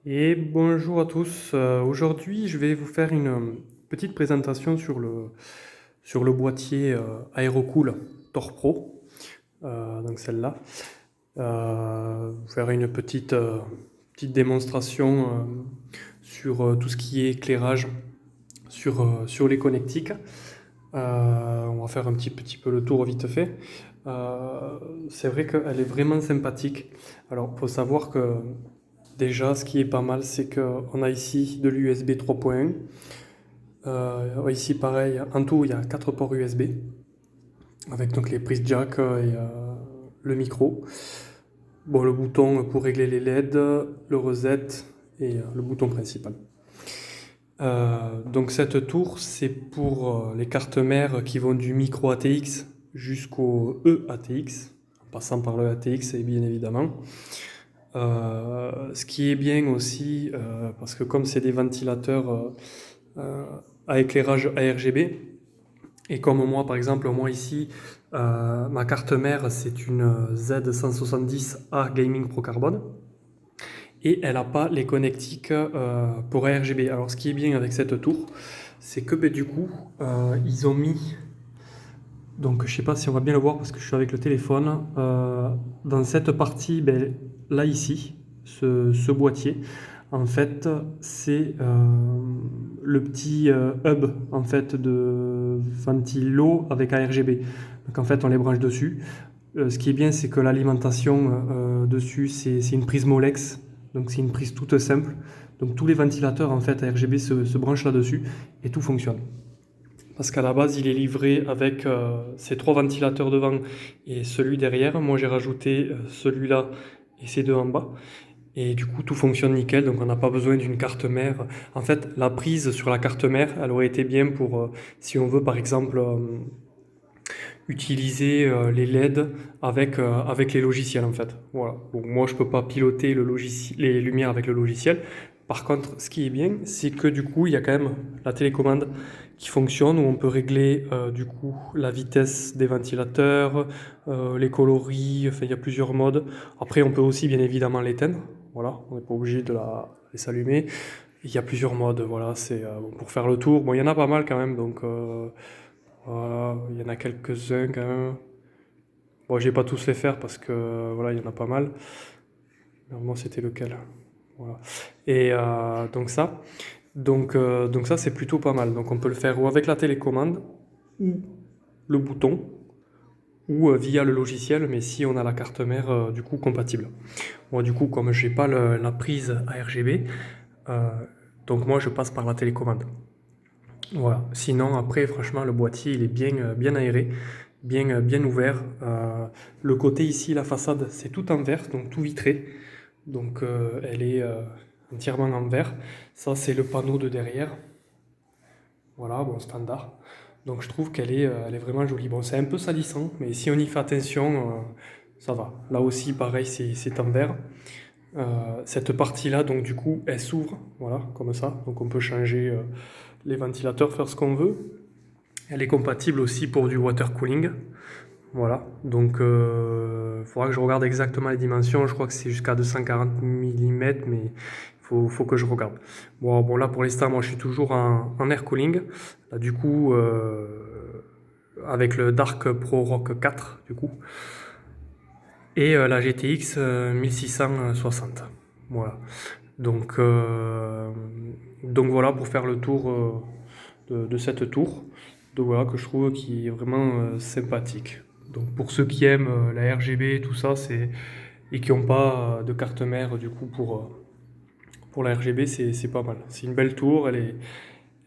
Et bonjour à tous. Aujourd'hui, je vais vous faire une petite présentation sur le boîtier Aerocool Tor Pro, donc celle-là. Vous faire une petite démonstration sur tout ce qui est éclairage sur les connectiques. On va faire un petit peu le tour vite fait. Euh, c'est vrai qu'elle est vraiment sympathique. Alors, il faut savoir que déjà, ce qui est pas mal, c'est qu'on a ici de l'USB 3.1. Ici, pareil, en tout, il y a 4 ports USB, avec donc les prises jack et le micro. Bon, le bouton pour régler les LED, le reset et le bouton principal. Donc cette tour, c'est pour les cartes mères qui vont du micro ATX jusqu'au EATX, en passant par le ATX, et bien évidemment. Ce qui est bien aussi, parce que comme c'est des ventilateurs euh, à éclairage ARGB, et comme moi par exemple, moi ici, ma carte mère c'est une Z170A Gaming Pro Carbone, et elle n'a pas les connectiques pour ARGB. Alors ce qui est bien avec cette tour, c'est que du coup, ils ont mis, donc je sais pas si on va bien le voir parce que je suis avec le téléphone, dans cette partie, ben, là ici, ce boîtier, en fait, c'est le petit hub en fait de ventilo avec ARGB. Donc en fait, on les branche dessus. Ce qui est bien, c'est que l'alimentation dessus, c'est une prise Molex, donc c'est une prise toute simple. Donc tous les ventilateurs en fait ARGB se branchent là-dessus et tout fonctionne. Parce qu'à la base, il est livré avec ces 3 ventilateurs devant et celui derrière. Moi, j'ai rajouté celui-là et ces deux en bas. Et du coup, tout fonctionne nickel, donc on n'a pas besoin d'une carte mère. En fait, la prise sur la carte mère, elle aurait été bien pour, si on veut par exemple utiliser les LED avec les logiciels en fait. Voilà. Donc moi, je peux pas piloter les lumières avec le logiciel. Par contre, ce qui est bien, c'est que du coup, il y a quand même la télécommande qui fonctionne, où on peut régler du coup la vitesse des ventilateurs, les coloris, enfin il y a plusieurs modes. Après, on peut aussi bien évidemment l'éteindre, voilà, on n'est pas obligé de la laisser allumer. Il y a plusieurs modes, voilà, c'est bon, pour faire le tour. Bon, il y en a pas mal quand même, donc voilà, il y en a quelques-uns quand même. Bon, je vais pas tous les faire parce que voilà, il y en a pas mal. Normalement, c'était lequel? Voilà. Et donc ça, c'est plutôt pas mal. Donc on peut le faire ou avec la télécommande, ou le bouton, ou via le logiciel, mais si on a la carte mère du coup compatible. Moi, du coup, comme j'ai pas la prise ARGB, euh, donc moi je passe par la télécommande. Voilà. Sinon, après, franchement, le boîtier, il est bien aéré, bien ouvert. Le côté ici, la façade, c'est tout en verre, donc tout vitré. Donc, elle est entièrement en verre. Ça, c'est le panneau de derrière. Voilà, bon, standard. Donc, je trouve elle est vraiment jolie. Bon, c'est un peu salissant, mais si on y fait attention, ça va. Là aussi, pareil, c'est en verre. Cette partie-là, donc du coup, elle s'ouvre, voilà, comme ça. Donc on peut changer les ventilateurs, faire ce qu'on veut. Elle est compatible aussi pour du water cooling. Voilà, donc il faudra que je regarde exactement les dimensions. Je crois que c'est jusqu'à 240 mm, mais faut que je regarde. Bon, là pour l'instant, moi je suis toujours en air cooling. Là, du coup, avec le Dark Pro Rock 4, du coup, et la GTX 1660. Voilà. Donc, euh, donc voilà pour faire le tour de cette tour. Donc voilà que je trouve qui est vraiment sympathique. Donc pour ceux qui aiment la RGB, tout ça, et qui n'ont pas de carte mère du coup pour la RGB, c'est pas mal. C'est une belle tour, elle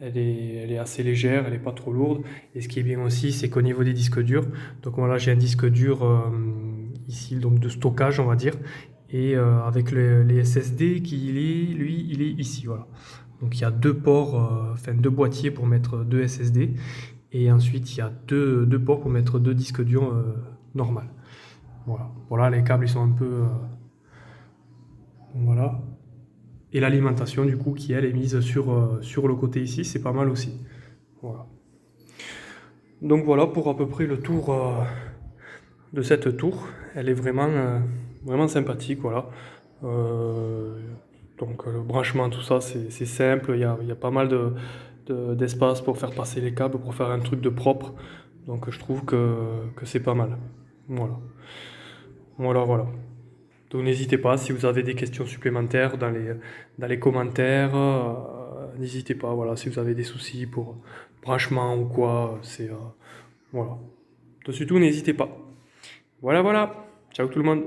est assez légère, elle n'est pas trop lourde. Et ce qui est bien aussi, c'est qu'au niveau des disques durs, donc voilà, j'ai un disque dur ici donc de stockage, on va dire, et avec les SSD lui, il est ici, voilà. Donc il y a deux ports, enfin deux boîtiers pour mettre deux SSD, et ensuite il y a deux ports pour mettre deux disques durs normal. Voilà. Voilà, les câbles ils sont un peu, voilà. Et l'alimentation du coup qui elle est mise sur le côté ici, c'est pas mal aussi. Voilà. Donc voilà pour à peu près le tour de cette tour. Elle est vraiment sympathique, voilà. Euh, Donc le branchement, tout ça, c'est simple. Il y a pas mal d'espace pour faire passer les câbles, pour faire un truc de propre. Donc je trouve que c'est pas mal. Voilà. Voilà. Donc n'hésitez pas, si vous avez des questions supplémentaires dans les commentaires, n'hésitez pas, voilà, si vous avez des soucis pour branchement ou quoi, voilà. Dessus tout, n'hésitez pas. Voilà. Ciao tout le monde.